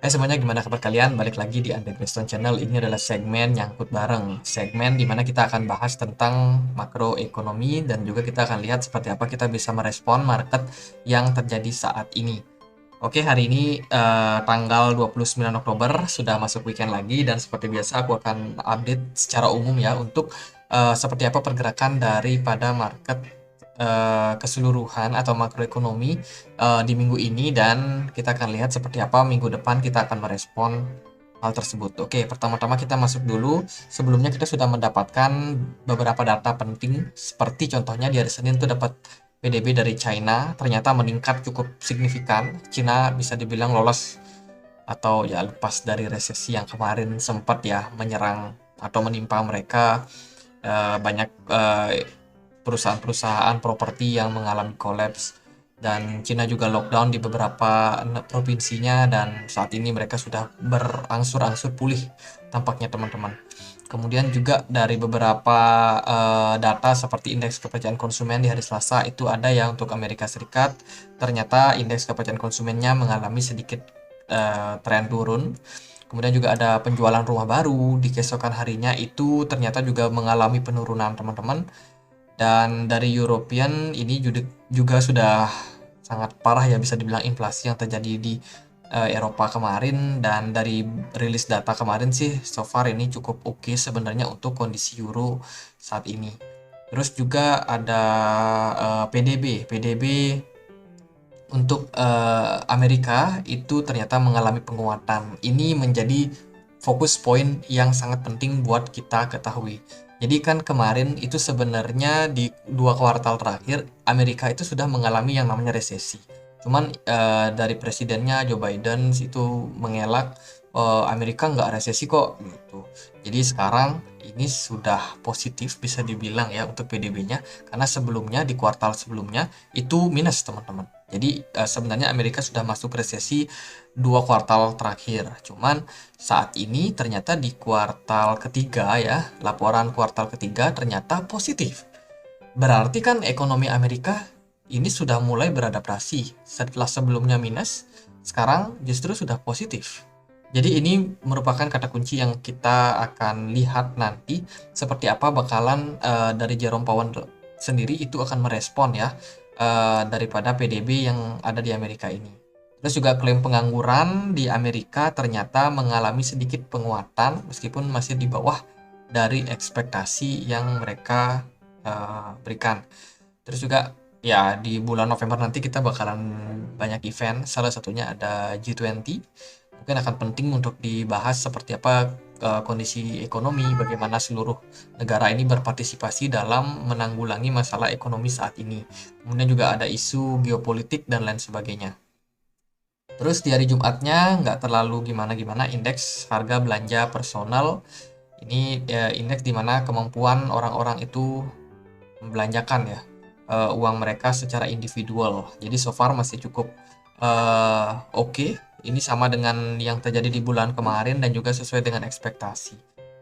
Hai semuanya, gimana kabar kalian? Balik lagi di Andre Greston Channel. Ini adalah segmen nyangkut bareng. Segmen dimana kita akan bahas tentang makroekonomi dan juga kita akan lihat seperti apa kita bisa merespon market yang terjadi saat ini. Oke, hari ini tanggal 29 Oktober sudah masuk weekend lagi dan seperti biasa aku akan update secara umum ya untuk seperti apa pergerakan daripada market keseluruhan atau makroekonomi di minggu ini dan kita akan lihat seperti apa minggu depan kita akan merespon hal tersebut. Oke, pertama-tama kita masuk dulu. Sebelumnya kita sudah mendapatkan beberapa data penting seperti contohnya di hari Senin itu dapat PDB dari China ternyata meningkat cukup signifikan. China bisa dibilang lolos atau ya lepas dari resesi yang kemarin sempat ya menyerang atau menimpa mereka. Banyak perusahaan-perusahaan properti yang mengalami kolaps dan Cina juga lockdown di beberapa provinsinya dan saat ini mereka sudah berangsur-angsur pulih tampaknya teman-teman. Kemudian juga dari beberapa data seperti indeks kepercayaan konsumen di hari Selasa itu ada yang untuk Amerika Serikat ternyata indeks kepercayaan konsumennya mengalami sedikit tren turun. Kemudian juga ada penjualan rumah baru di keesokan harinya itu ternyata juga mengalami penurunan teman-teman. Dan dari European ini juga sudah sangat parah ya bisa dibilang inflasi yang terjadi di Eropa kemarin dan dari rilis data kemarin sih so far ini cukup oke sebenarnya untuk kondisi euro saat ini. Terus juga ada PDB untuk Amerika itu ternyata mengalami penguatan. Ini menjadi fokus poin yang sangat penting buat kita ketahui. Jadi kan kemarin itu sebenarnya di 2 kuartal terakhir Amerika itu sudah mengalami yang namanya resesi. Cuman dari presidennya Joe Biden itu mengelak Amerika nggak resesi kok gitu. Jadi sekarang ini sudah positif bisa dibilang ya untuk PDB-nya karena sebelumnya di kuartal sebelumnya itu minus teman-teman. Jadi sebenarnya Amerika sudah masuk resesi 2 kuartal terakhir. Cuman saat ini ternyata di kuartal ketiga ya, laporan kuartal ketiga ternyata positif. Berarti kan ekonomi Amerika ini sudah mulai beradaptasi. Setelah sebelumnya minus, sekarang justru sudah positif. Jadi ini merupakan kata kunci yang kita akan lihat nanti seperti apa bakalan dari Jerome Powell sendiri itu akan merespon ya daripada PDB yang ada di Amerika ini. Terus juga klaim pengangguran di Amerika ternyata mengalami sedikit penguatan meskipun masih di bawah dari ekspektasi yang mereka berikan. Terus juga ya di bulan November nanti kita bakalan banyak event, salah satunya ada G20. Mungkin akan penting untuk dibahas seperti apa kondisi ekonomi, bagaimana seluruh negara ini berpartisipasi dalam menanggulangi masalah ekonomi saat ini. Kemudian juga ada isu geopolitik dan lain sebagainya. Terus di hari Jumatnya nggak terlalu gimana-gimana indeks harga belanja personal. Ini indeks di mana kemampuan orang-orang itu membelanjakan ya uang mereka secara individual. Jadi so far masih cukup oke. Ini sama dengan yang terjadi di bulan kemarin dan juga sesuai dengan ekspektasi.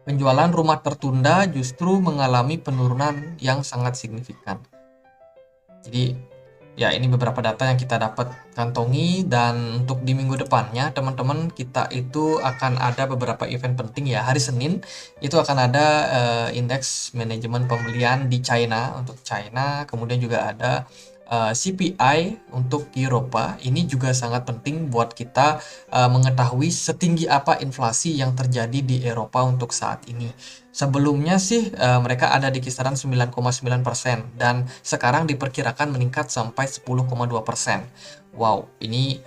Penjualan rumah tertunda justru mengalami penurunan yang sangat signifikan. Jadi ya ini beberapa data yang kita dapat kantongi dan untuk di minggu depannya teman-teman kita itu akan ada beberapa event penting ya. Hari Senin itu akan ada indeks manajemen pembelian di China untuk China, kemudian juga ada CPI untuk Eropa. Ini juga sangat penting buat kita mengetahui setinggi apa inflasi yang terjadi di Eropa untuk saat ini. Sebelumnya sih mereka ada di kisaran 9,9% dan sekarang diperkirakan meningkat sampai 10,2%. Wow, ini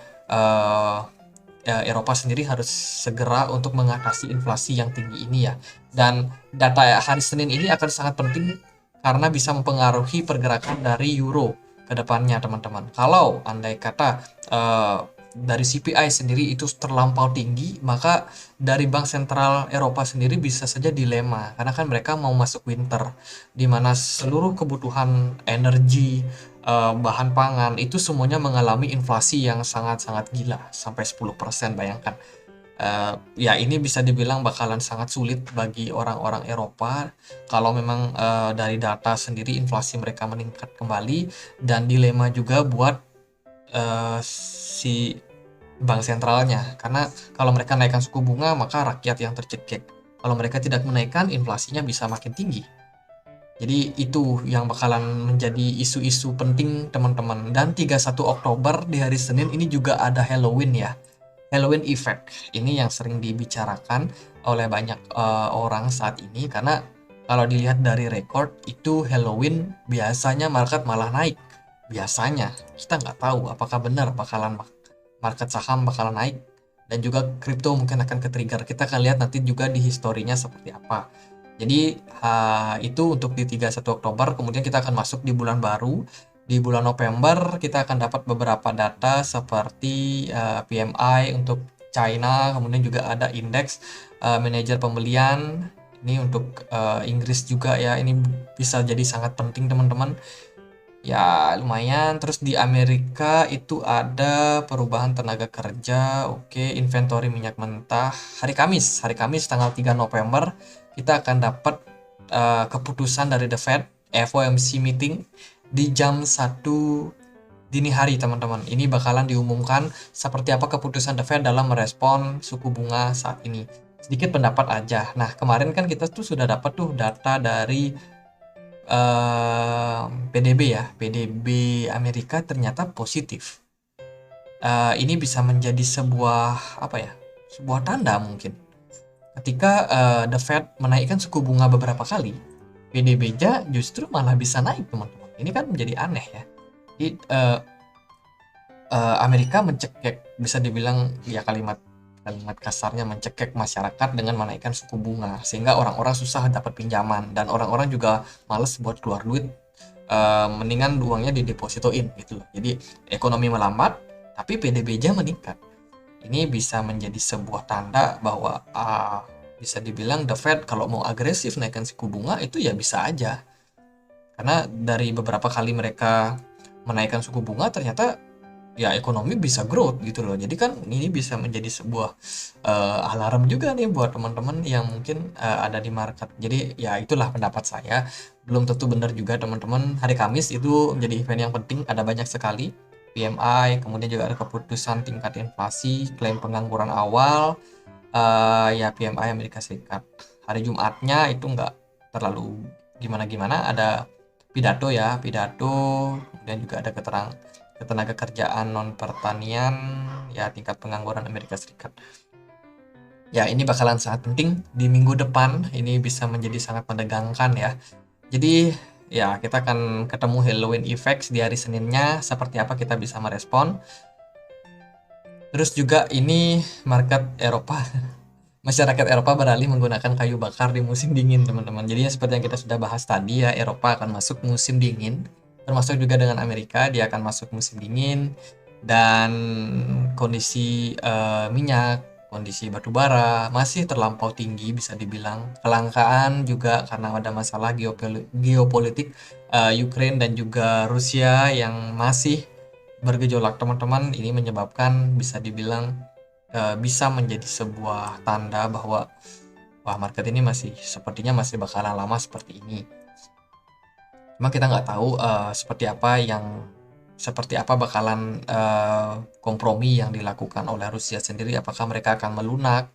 Eropa sendiri harus segera untuk mengatasi inflasi yang tinggi ini ya. Dan data hari Senin ini akan sangat penting karena bisa mempengaruhi pergerakan dari euro ke depannya teman-teman. Kalau andai kata dari CPI sendiri itu terlampau tinggi, maka dari Bank Sentral Eropa sendiri bisa saja dilema karena kan mereka mau masuk winter di mana seluruh kebutuhan energi, bahan pangan itu semuanya mengalami inflasi yang sangat-sangat gila sampai 10% bayangkan. Ya ini bisa dibilang bakalan sangat sulit bagi orang-orang Eropa kalau memang dari data sendiri inflasi mereka meningkat kembali dan dilema juga buat si bank sentralnya. Karena kalau mereka naikkan suku bunga, maka rakyat yang tercekik. Kalau mereka tidak menaikkan, inflasinya bisa makin tinggi. Jadi itu yang bakalan menjadi isu-isu penting teman-teman. Dan 31 Oktober di hari Senin ini juga ada Halloween ya. Halloween effect. Ini yang sering dibicarakan oleh banyak orang saat ini karena kalau dilihat dari record itu Halloween biasanya market malah naik. Biasanya kita nggak tahu apakah benar bakalan market saham bakalan naik dan juga kripto mungkin akan ke-trigger. Kita akan lihat nanti juga di historinya seperti apa. Jadi itu untuk di 31 Oktober, kemudian kita akan masuk di bulan baru. Di bulan November kita akan dapat beberapa data seperti PMI untuk China, kemudian juga ada indeks manajer pembelian. Ini untuk Inggris juga ya, ini bisa jadi sangat penting teman-teman. Ya lumayan. Terus di Amerika itu ada perubahan tenaga kerja, oke, inventory minyak mentah. Hari Kamis tanggal 3 November kita akan dapat keputusan dari The Fed FOMC meeting di jam 1 dini hari teman-teman. Ini bakalan diumumkan seperti apa keputusan The Fed dalam merespon suku bunga saat ini. Sedikit pendapat aja. Nah kemarin kan kita tuh sudah dapat tuh data dari PDB ya, PDB Amerika ternyata positif. Ini bisa menjadi sebuah apa ya, sebuah tanda mungkin. Ketika The Fed menaikkan suku bunga beberapa kali, PDB-nya justru malah bisa naik teman-teman. Ini kan menjadi aneh ya. Jadi Amerika mencekik, bisa dibilang ya kalimat kasarnya mencekik masyarakat dengan menaikkan suku bunga sehingga orang-orang susah dapat pinjaman dan orang-orang juga males buat keluar duit, mendingan uangnya didepositoin gitu loh. Jadi ekonomi melambat tapi PDB-nya meningkat. Ini bisa menjadi sebuah tanda bahwa bisa dibilang The Fed kalau mau agresif naikkan suku bunga itu ya bisa aja, karena dari beberapa kali mereka menaikkan suku bunga ternyata ya ekonomi bisa growth gitu loh. Jadi kan ini bisa menjadi sebuah alarm juga nih buat teman-teman yang mungkin ada di market. Jadi ya itulah pendapat saya. Belum tentu benar juga teman-teman. Hari Kamis itu menjadi event yang penting. Ada banyak sekali PMI, kemudian juga ada keputusan tingkat inflasi, klaim pengangguran awal, ya PMI Amerika Serikat. Hari Jumatnya itu nggak terlalu gimana-gimana. Ada pidato ya, pidato, kemudian juga ada ketenaga kerjaan non pertanian, ya tingkat pengangguran Amerika Serikat. Ya ini bakalan sangat penting di minggu depan, ini bisa menjadi sangat menegangkan ya. Jadi ya kita akan ketemu Halloween effects di hari Seninnya, seperti apa kita bisa merespon. Terus juga ini market Eropa, masyarakat Eropa beralih menggunakan kayu bakar di musim dingin teman-teman. Jadi seperti yang kita sudah bahas tadi ya, Eropa akan masuk musim dingin. Termasuk juga dengan Amerika, dia akan masuk musim dingin dan kondisi minyak, kondisi batu bara masih terlampau tinggi bisa dibilang. Kelangkaan juga karena ada masalah geopolitik Ukraine dan juga Rusia yang masih bergejolak teman-teman. Ini menyebabkan bisa dibilang bisa menjadi sebuah tanda bahwa wah market ini sepertinya masih bakalan lama seperti ini. Cuma kita nggak tahu seperti apa bakalan kompromi yang dilakukan oleh Rusia sendiri. Apakah mereka akan melunak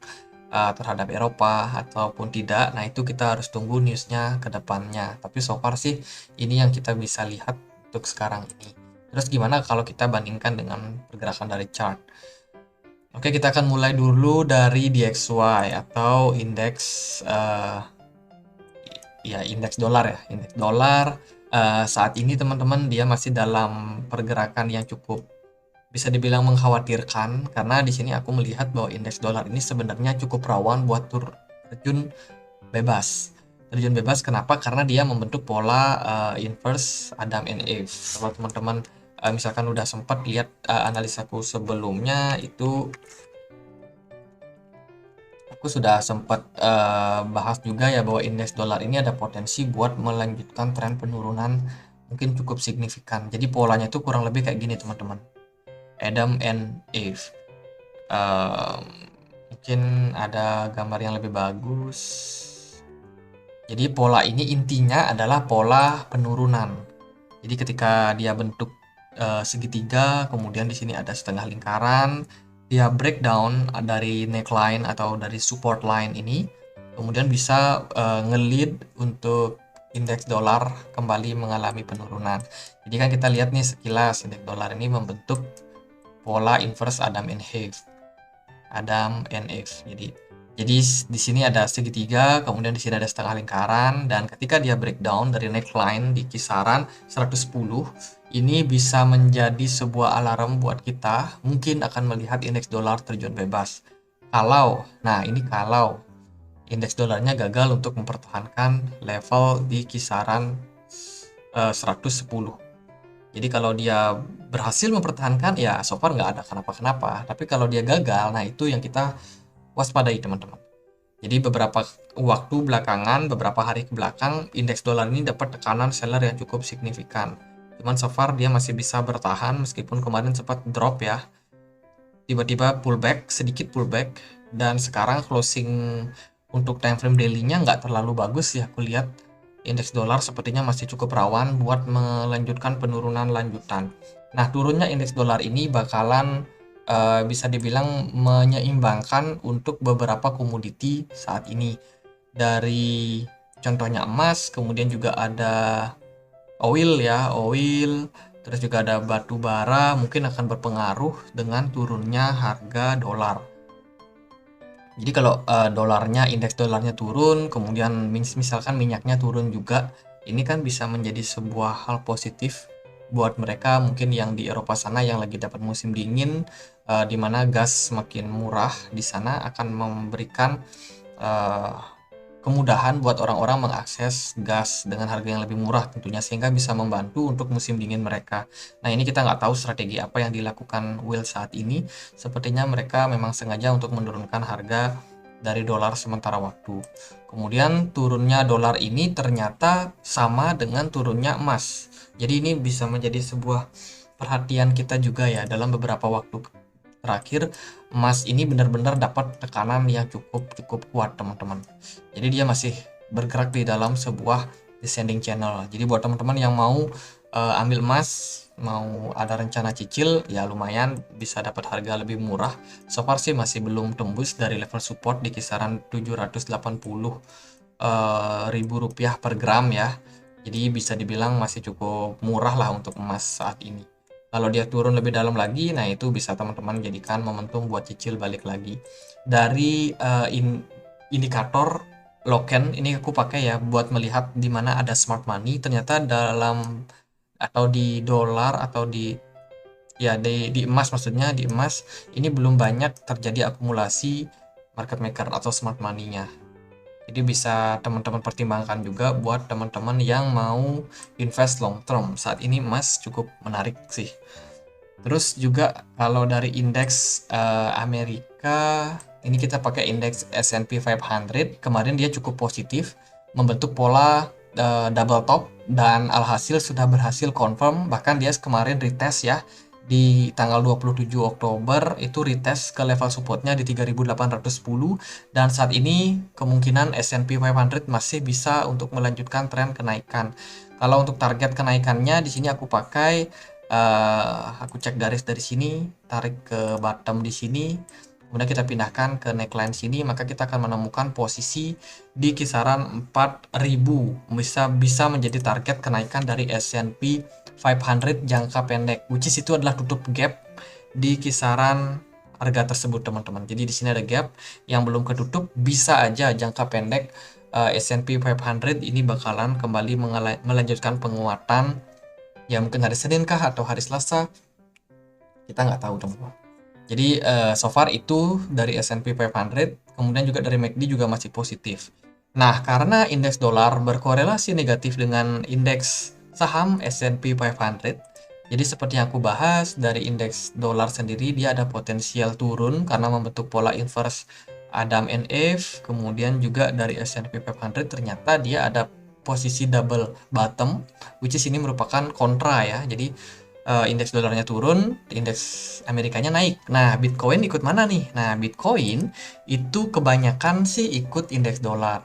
terhadap Eropa ataupun tidak. Nah itu kita harus tunggu newsnya ke depannya. Tapi so far sih ini yang kita bisa lihat untuk sekarang ini. Terus gimana kalau kita bandingkan dengan pergerakan dari chart? Oke, kita akan mulai dulu dari DXY atau indeks indeks dolar ya. Indeks dolar saat ini teman-teman dia masih dalam pergerakan yang cukup bisa dibilang mengkhawatirkan, karena di sini aku melihat bahwa indeks dolar ini sebenarnya cukup rawan buat terjun bebas. Terjun bebas kenapa? Karena dia membentuk pola inverse Adam and Eve. Kalau teman-teman misalkan udah sempat lihat analisaku sebelumnya, itu aku sudah sempat bahas juga ya bahwa indeks dolar ini ada potensi buat melanjutkan tren penurunan mungkin cukup signifikan. Jadi polanya itu kurang lebih kayak gini teman-teman, Adam and Eve. Mungkin ada gambar yang lebih bagus. Jadi pola ini intinya adalah pola penurunan. Jadi ketika dia bentuk segitiga, kemudian di sini ada setengah lingkaran, dia breakdown dari neckline atau dari support line ini, kemudian bisa nge-lead untuk indeks dolar kembali mengalami penurunan. Jadi kan kita lihat nih sekilas indeks dolar ini membentuk pola inverse Adam and Eve. Jadi di sini ada segitiga, kemudian di sini ada setengah lingkaran, dan ketika dia breakdown dari neckline di kisaran 110, ini bisa menjadi sebuah alarm buat kita mungkin akan melihat indeks dolar terjun bebas. Kalau indeks dolarnya gagal untuk mempertahankan level di kisaran 110. Jadi kalau dia berhasil mempertahankan, ya so far nggak ada kenapa-kenapa. Tapi kalau dia gagal, nah itu yang kita waspadai teman-teman. Jadi beberapa waktu belakangan, beberapa hari ke belakang, indeks dolar ini dapat tekanan seller yang cukup signifikan. Cuman so far dia masih bisa bertahan meskipun kemarin sempat drop ya. Tiba-tiba sedikit pullback, dan sekarang closing untuk time frame daily-nya nggak terlalu bagus ya. Aku lihat indeks dolar sepertinya masih cukup rawan buat melanjutkan penurunan lanjutan. Nah, turunnya indeks dolar ini bakalan bisa dibilang menyeimbangkan untuk beberapa komoditi saat ini. Dari contohnya emas, kemudian juga ada oil, terus juga ada batu bara, mungkin akan berpengaruh dengan turunnya harga dolar. Jadi kalau indeks dolarnya turun, kemudian misalkan minyaknya turun juga, ini kan bisa menjadi sebuah hal positif buat mereka mungkin yang di Eropa sana yang lagi dapat musim dingin, di mana gas semakin murah di sana akan memberikan eh, kemudahan buat orang-orang mengakses gas dengan harga yang lebih murah tentunya, sehingga bisa membantu untuk musim dingin mereka. Nah, ini kita nggak tahu strategi apa yang dilakukan Will saat ini. Sepertinya mereka memang sengaja untuk menurunkan harga dari dolar sementara waktu. Kemudian turunnya dolar ini ternyata sama dengan turunnya emas. Jadi ini bisa menjadi sebuah perhatian kita juga ya dalam beberapa waktu terakhir. Emas ini benar-benar dapat tekanan yang cukup kuat teman-teman. Jadi dia masih bergerak di dalam sebuah descending channel. Jadi buat teman-teman yang mau ambil emas, mau ada rencana cicil, ya lumayan bisa dapat harga lebih murah. So far sih masih belum tembus dari level support di kisaran 780 ribu rupiah per gram ya. Jadi bisa dibilang masih cukup murah lah untuk emas saat ini. Kalau dia turun lebih dalam lagi, nah itu bisa teman-teman jadikan momentum buat cicil balik lagi. Dari indikator Loken ini aku pakai ya buat melihat di mana ada smart money. Ternyata dalam atau di dolar atau di emas, maksudnya di emas ini belum banyak terjadi akumulasi market maker atau smart money-nya. Jadi bisa teman-teman pertimbangkan juga buat teman-teman yang mau invest long term. Saat ini emas cukup menarik sih. Terus juga kalau dari indeks Amerika, ini kita pakai indeks S&P 500. Kemarin dia cukup positif, membentuk pola double top, dan alhasil sudah berhasil confirm. Bahkan dia kemarin retest ya di tanggal 27 Oktober itu retest ke level supportnya di 3810, dan saat ini kemungkinan S&P 500 masih bisa untuk melanjutkan tren kenaikan. Kalau untuk target kenaikannya di sini aku pakai aku cek garis dari sini, tarik ke bottom di sini, kemudian kita pindahkan ke neckline sini, maka kita akan menemukan posisi di kisaran 4000 bisa menjadi target kenaikan dari S&P 500 jangka pendek, which is itu adalah tutup gap di kisaran harga tersebut teman-teman. Jadi di sini ada gap yang belum ketutup, bisa aja jangka pendek S&P 500 ini bakalan kembali melanjutkan penguatan ya, mungkin hari Senin kah atau hari Selasa, kita nggak tahu teman-teman. Jadi so far itu dari S&P 500, kemudian juga dari MACD juga masih positif. Nah, karena indeks dolar berkorelasi negatif dengan indeks saham S&P 500, jadi seperti yang aku bahas, dari indeks dolar sendiri dia ada potensial turun karena membentuk pola inverse Adam and Eve. Kemudian juga dari S&P 500 ternyata dia ada posisi double bottom, which is ini merupakan kontra ya. Jadi indeks dolarnya turun, indeks Amerikanya naik. Nah, Bitcoin ikut mana nih? Nah, Bitcoin itu kebanyakan sih ikut indeks dolar.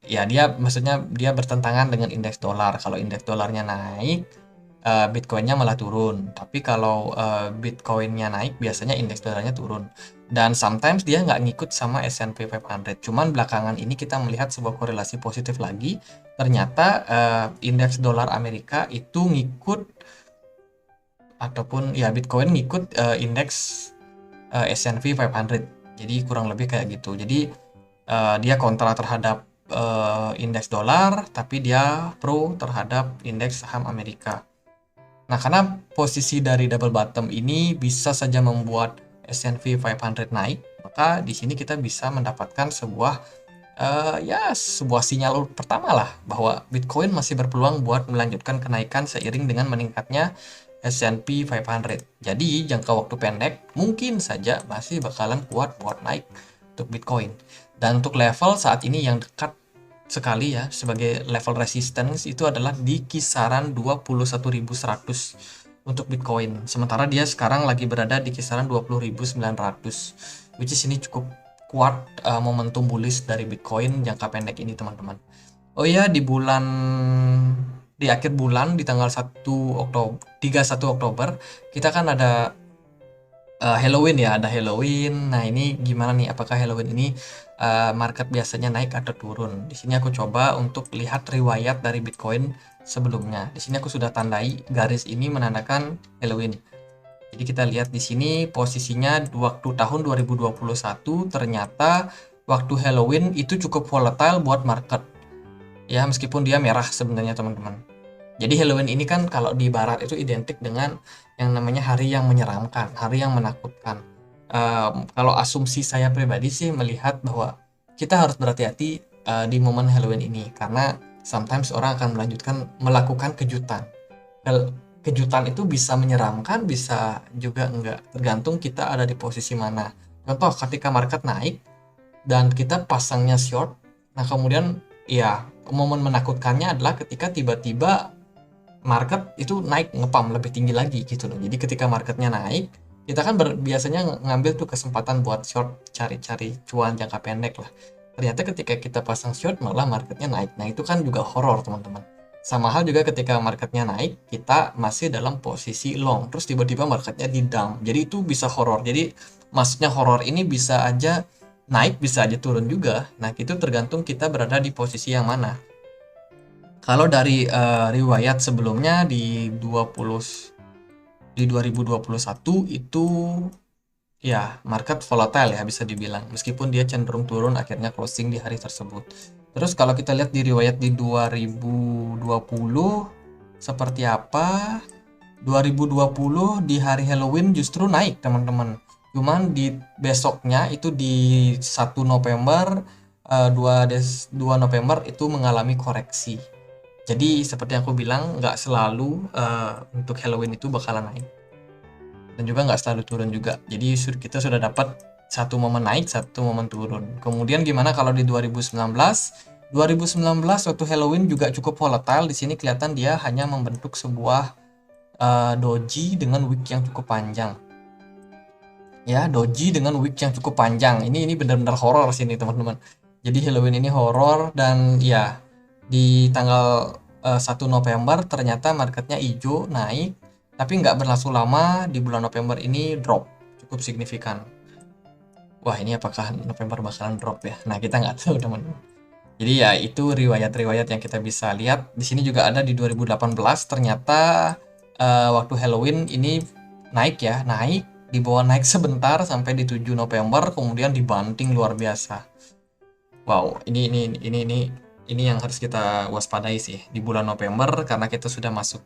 Ya, maksudnya dia bertentangan dengan indeks dolar. Kalau indeks dolarnya naik, Bitcoinnya malah turun. Tapi kalau Bitcoinnya naik, biasanya indeks dolarnya turun. Dan sometimes dia nggak ngikut sama S&P 500. Cuman belakangan ini kita melihat sebuah korelasi positif lagi. Ternyata indeks dolar Amerika itu ngikut, ataupun ya Bitcoin ngikut indeks S&P 500. Jadi kurang lebih kayak gitu. Jadi dia kontra terhadap indeks dolar, tapi dia pro terhadap indeks saham Amerika. Nah, karena posisi dari double bottom ini bisa saja membuat S&P 500 naik, maka di sini kita bisa mendapatkan sebuah sinyal pertama lah bahwa Bitcoin masih berpeluang buat melanjutkan kenaikan seiring dengan meningkatnya S&P 500. Jadi, jangka waktu pendek mungkin saja masih bakalan kuat buat naik untuk Bitcoin. Dan untuk level saat ini yang dekat sekali ya sebagai level resistance itu adalah di kisaran 21.100 untuk Bitcoin. Sementara dia sekarang lagi berada di kisaran 20.900, which is ini cukup kuat momentum bullish dari Bitcoin jangka pendek ini, teman-teman. Oh iya, di akhir bulan di tanggal 31 Oktober kita kan ada Halloween ya, ada Halloween. Nah, ini gimana nih? Apakah Halloween ini market biasanya naik atau turun? Di sini aku coba untuk lihat riwayat dari Bitcoin sebelumnya. Di sini aku sudah tandai garis ini menandakan Halloween. Jadi kita lihat di sini posisinya waktu tahun 2021 ternyata waktu Halloween itu cukup volatile buat market. Ya, meskipun dia merah sebenarnya, teman-teman. Jadi Halloween ini kan kalau di barat itu identik dengan yang namanya hari yang menyeramkan, hari yang menakutkan. Kalau asumsi saya pribadi sih melihat bahwa kita harus berhati-hati di momen Halloween ini, karena sometimes orang akan melakukan kejutan. Kejutan itu bisa menyeramkan, bisa juga enggak, tergantung kita ada di posisi mana. Contoh ketika market naik dan kita pasangnya short, nah kemudian ya momen menakutkannya adalah ketika tiba-tiba market itu naik ngepam lebih tinggi lagi gitu loh. Jadi ketika marketnya naik, kita kan biasanya ngambil tuh kesempatan buat short, cari-cari cuan jangka pendek lah. Ternyata ketika kita pasang short malah marketnya naik. Nah, itu kan juga horor, teman-teman. Sama hal juga ketika marketnya naik, kita masih dalam posisi long, terus tiba-tiba marketnya di down. Jadi itu bisa horor. Jadi maksudnya horor ini bisa aja naik, bisa aja turun juga. Nah, itu tergantung kita berada di posisi yang mana. Kalau dari riwayat sebelumnya di 2021 itu ya market volatile ya bisa dibilang. Meskipun dia cenderung turun akhirnya closing di hari tersebut. Terus kalau kita lihat di riwayat di 2020 seperti apa? 2020 di hari Halloween justru naik, teman-teman. Cuman di besoknya itu di 1 November 2 November itu mengalami koreksi. Jadi seperti yang aku bilang, nggak selalu untuk Halloween itu bakalan naik. Dan juga nggak selalu turun juga. Jadi kita sudah dapat satu momen naik, satu momen turun. Kemudian gimana kalau di 2019? 2019 waktu Halloween juga cukup volatile. Di sini kelihatan dia hanya membentuk sebuah doji dengan wick yang cukup panjang. Ya, doji dengan wick yang cukup panjang. Ini benar-benar horor sini, teman-teman. Jadi Halloween ini horor, dan ya di tanggal 1 November ternyata marketnya hijau naik, tapi nggak berlangsung lama. Di bulan November ini drop cukup signifikan. Wah, ini apakah November bakalan drop ya? Nah, kita nggak tahu, teman-teman. Jadi ya itu riwayat-riwayat yang kita bisa lihat. Di sini juga ada di 2018 ternyata waktu Halloween ini naik ya, di bawah naik sebentar sampai di 7 November kemudian dibanting luar biasa. Wow, ini yang harus kita waspadai sih di bulan November, karena kita sudah masuk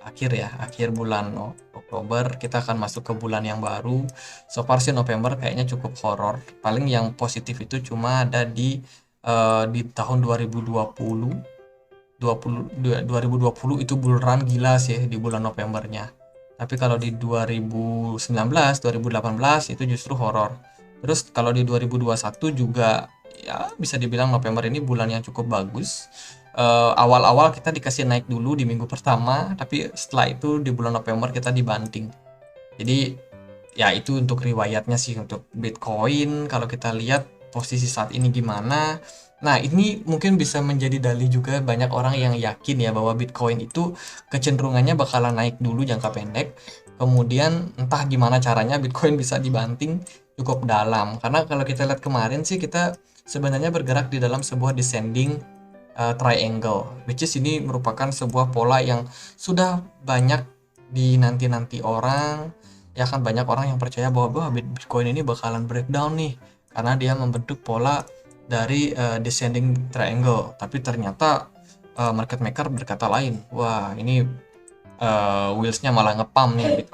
akhir bulan Oktober, kita akan masuk ke bulan yang baru. So far sih November kayaknya cukup horor. Paling yang positif itu cuma ada di tahun 2020 itu bull run gila sih di bulan Novembernya. Tapi kalau di 2019, 2018 itu justru horor. Terus kalau di 2021 juga ya bisa dibilang November ini bulan yang cukup bagus. Awal-awal kita dikasih naik dulu di minggu pertama, tapi setelah itu di bulan November kita dibanting. Jadi ya itu untuk riwayatnya sih untuk Bitcoin. Kalau kita lihat posisi saat ini gimana. Nah, ini mungkin bisa menjadi dalih juga banyak orang yang yakin ya bahwa Bitcoin itu kecenderungannya bakalan naik dulu jangka pendek. Kemudian entah gimana caranya Bitcoin bisa dibanting cukup dalam. Karena kalau kita lihat kemarin sih kita sebenarnya bergerak di dalam sebuah descending triangle, which is ini merupakan sebuah pola yang sudah banyak dinanti-nanti orang. Ya kan banyak orang yang percaya bahwa Bitcoin ini bakalan breakdown nih karena dia membentuk pola dari descending triangle. Tapi ternyata market maker berkata lain. Wah, ini wheelsnya malah ngepam nih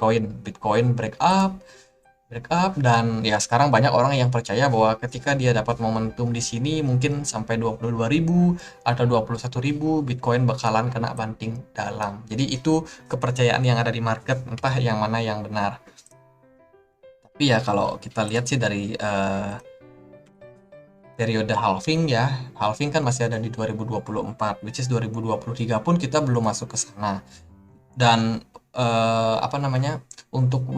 Bitcoin break up, dan ya sekarang banyak orang yang percaya bahwa ketika dia dapat momentum di sini mungkin sampai 22.000 atau 21.000 Bitcoin bakalan kena banting dalam. Jadi itu kepercayaan yang ada di market, entah yang mana yang benar. Tapi ya kalau kita lihat sih dari periode halving ya, halving kan masih ada di 2024, which is 2023 pun kita belum masuk ke sana. Dan apa namanya, untuk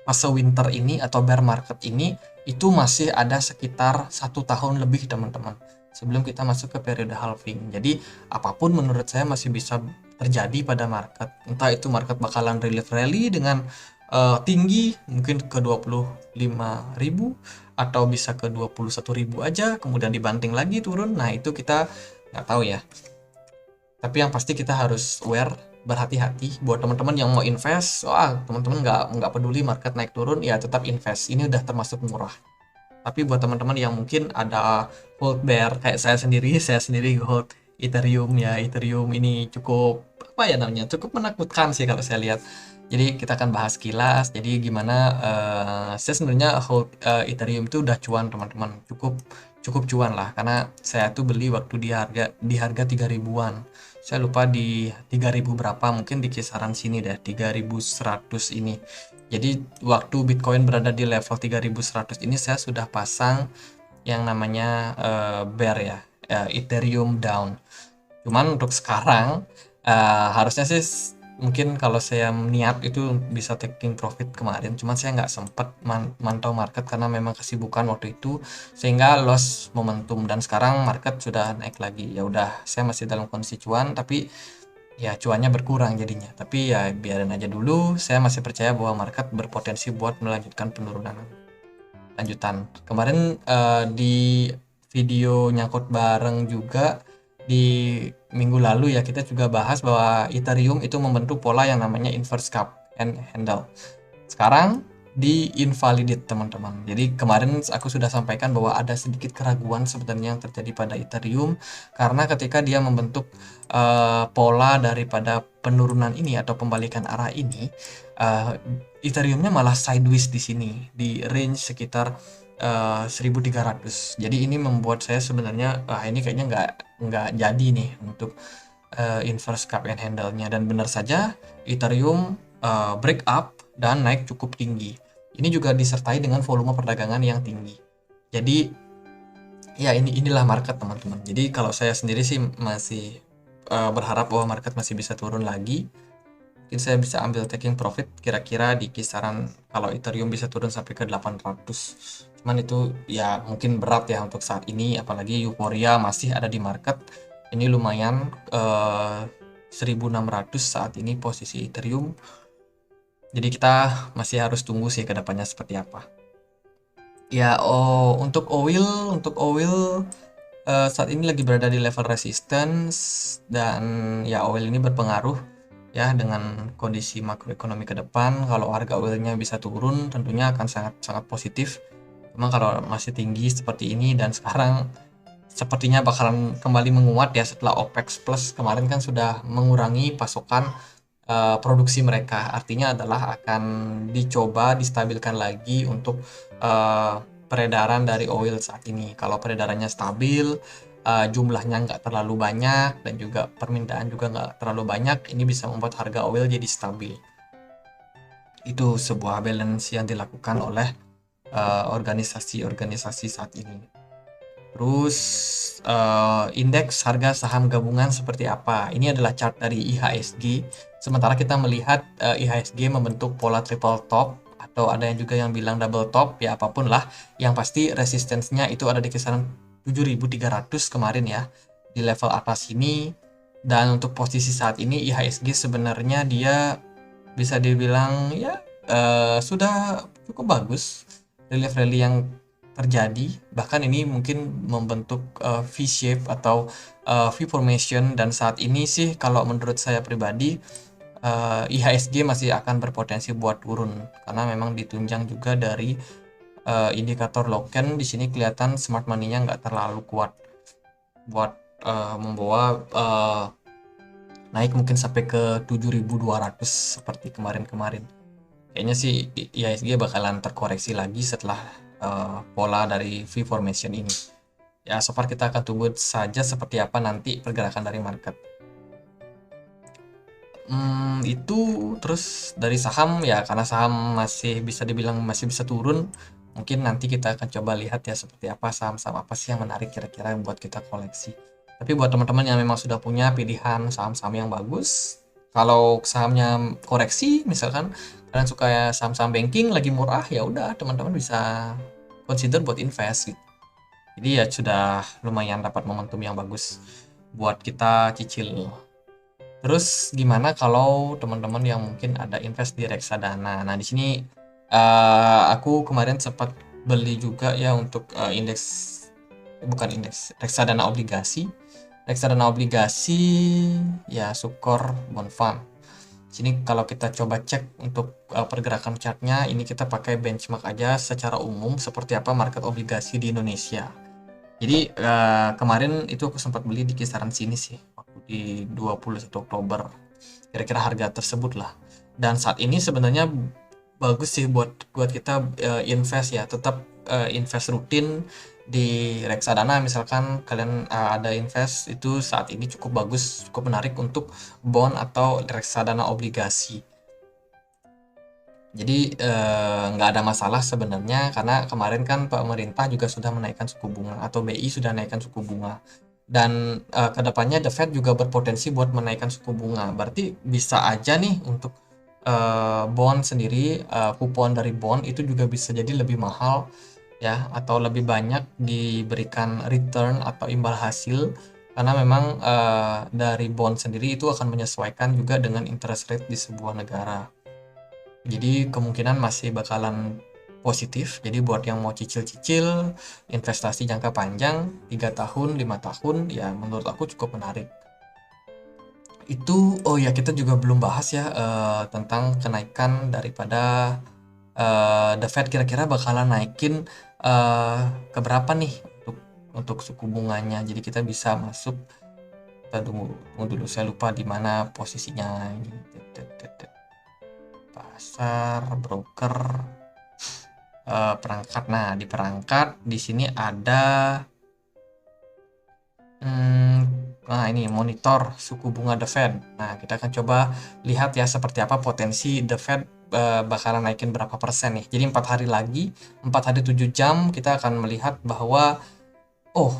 fase winter ini atau bear market ini itu masih ada sekitar 1 tahun lebih teman-teman sebelum kita masuk ke periode halving. Jadi apapun menurut saya masih bisa terjadi pada market, entah itu market bakalan rally dengan tinggi mungkin ke 25.000 atau bisa ke 21.000 aja kemudian dibanting lagi turun. Nah itu kita nggak tahu ya, tapi yang pasti kita harus aware, berhati-hati. Buat teman-teman yang mau invest, teman-teman nggak peduli market naik turun, ya tetap invest. Ini udah termasuk murah. Tapi buat teman-teman yang mungkin ada hold bear kayak saya sendiri hold Ethereum ya. Ethereum ini cukup apa ya namanya, cukup menakutkan sih kalau saya lihat. Jadi kita akan bahas kilas. Jadi gimana saya sebenarnya hold Ethereum itu udah cuan teman-teman, cukup cuan lah, karena saya tuh beli waktu di harga 3.000-an. Saya lupa di 3.000 berapa, mungkin di kisaran sini deh, 3.100 ini. Jadi waktu Bitcoin berada di level 3.100 ini saya sudah pasang yang namanya bear ya, Ethereum down. Cuman untuk sekarang harusnya sih mungkin kalau saya niat itu bisa taking profit kemarin, cuman saya nggak sempat mantau market karena memang kesibukan waktu itu sehingga loss momentum, dan sekarang market sudah naik lagi. Ya udah, saya masih dalam kondisi cuan tapi ya cuannya berkurang jadinya. Tapi ya biarin aja dulu, saya masih percaya bahwa market berpotensi buat melanjutkan penurunan lanjutan. Kemarin di video nyangkut bareng juga di minggu lalu ya, kita juga bahas bahwa Ethereum itu membentuk pola yang namanya inverse cup and handle. Sekarang di invalidate teman-teman. Jadi kemarin aku sudah sampaikan bahwa ada sedikit keraguan sebenarnya yang terjadi pada Ethereum karena ketika dia membentuk pola daripada penurunan ini atau pembalikan arah ini, Ethereumnya malah sideways di sini di range sekitar 1.300. Jadi ini membuat saya sebenarnya ini kayaknya nggak jadi nih untuk inverse cup and handle-nya, dan benar saja Ethereum break up dan naik cukup tinggi. Ini juga disertai dengan volume perdagangan yang tinggi. Jadi ya inilah market teman-teman. Jadi kalau saya sendiri sih masih berharap bahwa market masih bisa turun lagi. Mungkin saya bisa ambil taking profit kira-kira di kisaran, kalau Ethereum bisa turun sampai ke 800. Cuman itu ya mungkin berat ya untuk saat ini, apalagi euforia masih ada di market. Ini lumayan 1.600 saat ini posisi Ethereum. Jadi kita masih harus tunggu sih ke depannya seperti apa. Ya, untuk oil saat ini lagi berada di level resistance, dan ya oil ini berpengaruh ya dengan kondisi makroekonomi ke depan. Kalau harga oilnya bisa turun tentunya akan sangat positif. Memang kalau masih tinggi seperti ini dan sekarang sepertinya bakalan kembali menguat ya setelah OPEC Plus kemarin kan sudah mengurangi pasokan produksi mereka. Artinya adalah akan dicoba distabilkan lagi untuk peredaran dari oil saat ini. Kalau peredarannya stabil, jumlahnya nggak terlalu banyak dan juga permintaan juga nggak terlalu banyak, ini bisa membuat harga oil jadi stabil. Itu sebuah balance yang dilakukan oleh organisasi-organisasi saat ini. Terus indeks harga saham gabungan seperti apa? Ini adalah chart dari IHSG. Sementara kita melihat IHSG membentuk pola triple top atau ada yang juga yang bilang double top, ya apapun lah. Yang pasti resistensinya itu ada di kisaran 7.300 kemarin ya, di level atas ini. Dan untuk posisi saat ini IHSG sebenarnya dia bisa dibilang ya sudah cukup bagus relief rally yang terjadi, bahkan ini mungkin membentuk V-shape atau V-formation, dan saat ini sih kalau menurut saya pribadi IHSG masih akan berpotensi buat turun karena memang ditunjang juga dari indikator Loken. Di sini kelihatan smart money-nya nggak terlalu kuat buat membawa naik mungkin sampai ke 7.200 seperti kemarin-kemarin. Kayaknya sih IHSG bakalan terkoreksi lagi setelah pola dari V formation ini. Ya, so far kita akan tunggu saja seperti apa nanti pergerakan dari market. Itu terus dari saham ya, karena saham masih bisa dibilang masih bisa turun. Mungkin nanti kita akan coba lihat ya seperti apa saham-saham apa sih yang menarik kira-kira buat kita koleksi. Tapi buat teman-teman yang memang sudah punya pilihan saham-saham yang bagus, kalau sahamnya koreksi misalkan kalian suka ya saham-saham banking lagi murah, ya udah teman-teman bisa consider buat invest gitu. Jadi ya sudah lumayan dapat momentum yang bagus buat kita cicil. Terus gimana kalau teman-teman yang mungkin ada invest di reksadana? Nah, di sini aku kemarin sempat beli juga ya untuk indeks, bukan indeks, reksadana obligasi. Reksadana obligasi ya Sukor Bond Fund. Sini kalau kita coba cek untuk pergerakan chartnya, ini kita pakai benchmark aja secara umum seperti apa market obligasi di Indonesia. Jadi kemarin itu aku sempat beli di kisaran sini sih, waktu di 21 Oktober. Kira-kira harga tersebut lah. Dan saat ini sebenarnya bagus sih buat kita invest ya, tetap invest rutin di reksadana. Misalkan kalian ada invest itu saat ini cukup bagus, cukup menarik untuk bond atau reksadana obligasi. Jadi nggak ada masalah sebenarnya, karena kemarin kan pemerintah juga sudah menaikkan suku bunga atau BI sudah menaikkan suku bunga, dan kedepannya The Fed juga berpotensi buat menaikkan suku bunga. Berarti bisa aja nih untuk bond sendiri, kupon dari bond itu juga bisa jadi lebih mahal ya, atau lebih banyak diberikan return atau imbal hasil, karena memang dari bond sendiri itu akan menyesuaikan juga dengan interest rate di sebuah negara. Jadi kemungkinan masih bakalan positif. Jadi buat yang mau cicil-cicil investasi jangka panjang 3 tahun, 5 tahun, ya menurut aku cukup menarik. Itu oh ya, kita juga belum bahas ya tentang kenaikan daripada The Fed kira-kira bakalan naikin ke berapa nih untuk suku bunganya. Jadi kita bisa masuk, kita tunggu dulu, saya lupa di mana posisinya ini. Pasar, broker, perangkat. Nah, di perangkat di sini ada nah ini monitor suku bunga The Fed. Nah, kita akan coba lihat ya seperti apa potensi The Fed bakalan naikin berapa persen nih. Jadi 4 hari lagi, 4 hari 7 jam kita akan melihat bahwa oh,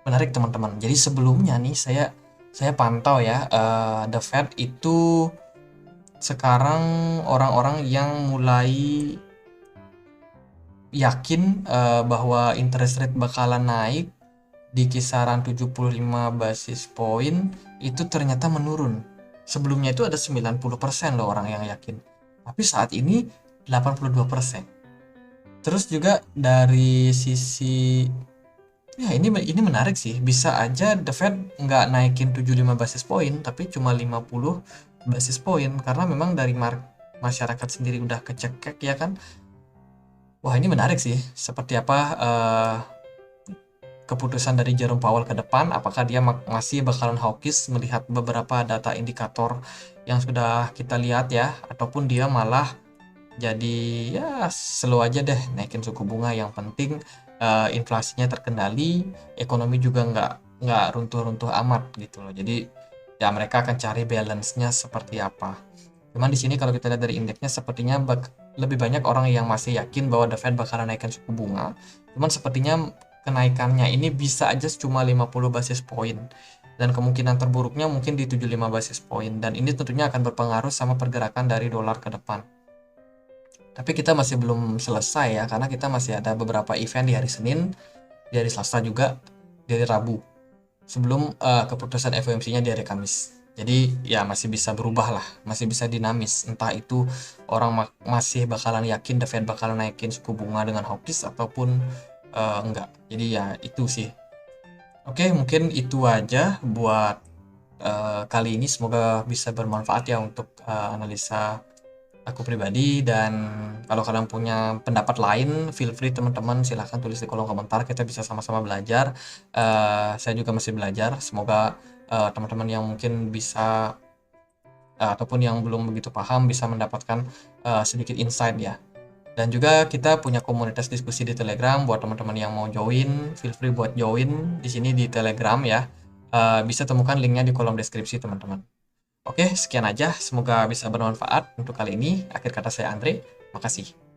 menarik teman-teman. Jadi sebelumnya nih saya pantau ya The Fed itu sekarang orang-orang yang mulai yakin bahwa interest rate bakalan naik di kisaran 75 basis point itu ternyata menurun. Sebelumnya itu ada 90% loh orang yang yakin. Tapi saat ini 82%. Terus juga dari sisi ya ini menarik sih. Bisa aja The Fed nggak naikin 75 basis point tapi cuma 50 basis point, karena memang dari masyarakat sendiri udah kecekek ya kan. Wah, ini menarik sih. Seperti apa keputusan dari Jerome Powell ke depan, apakah dia masih bakalan hawkish melihat beberapa data indikator yang sudah kita lihat ya, ataupun dia malah jadi ya slow aja deh naikin suku bunga, yang penting inflasinya terkendali, ekonomi juga nggak runtuh-runtuh amat gitu loh. Jadi ya mereka akan cari balance-nya seperti apa. Cuman di sini kalau kita lihat dari indeksnya sepertinya lebih banyak orang yang masih yakin bahwa The Fed bakalan naikkan suku bunga. Cuman sepertinya kenaikannya ini bisa aja cuma 50 basis point, dan kemungkinan terburuknya mungkin di 75 basis point, dan ini tentunya akan berpengaruh sama pergerakan dari dolar ke depan. Tapi kita masih belum selesai ya, karena kita masih ada beberapa event di hari Senin, di hari Selasa juga, di hari Rabu. Sebelum keputusan FOMC-nya di hari Kamis. Jadi ya masih bisa berubah lah, masih bisa dinamis. Entah itu orang masih bakalan yakin The Fed bakalan naikin suku bunga dengan hawkish ataupun enggak. Jadi ya itu sih. Oke, mungkin itu aja buat kali ini. Semoga bisa bermanfaat ya untuk analisa aku pribadi. Dan kalau kalian punya pendapat lain, feel free teman-teman, silahkan tulis di kolom komentar, kita bisa sama-sama belajar. Saya juga masih belajar, semoga teman-teman yang mungkin bisa ataupun yang belum begitu paham bisa mendapatkan sedikit insight ya. Dan juga kita punya komunitas diskusi di Telegram. Buat teman-teman yang mau join, feel free buat join di sini di Telegram ya. Bisa temukan linknya di kolom deskripsi teman-teman. Oke, sekian aja. Semoga bisa bermanfaat untuk kali ini. Akhir kata saya Andre. Makasih.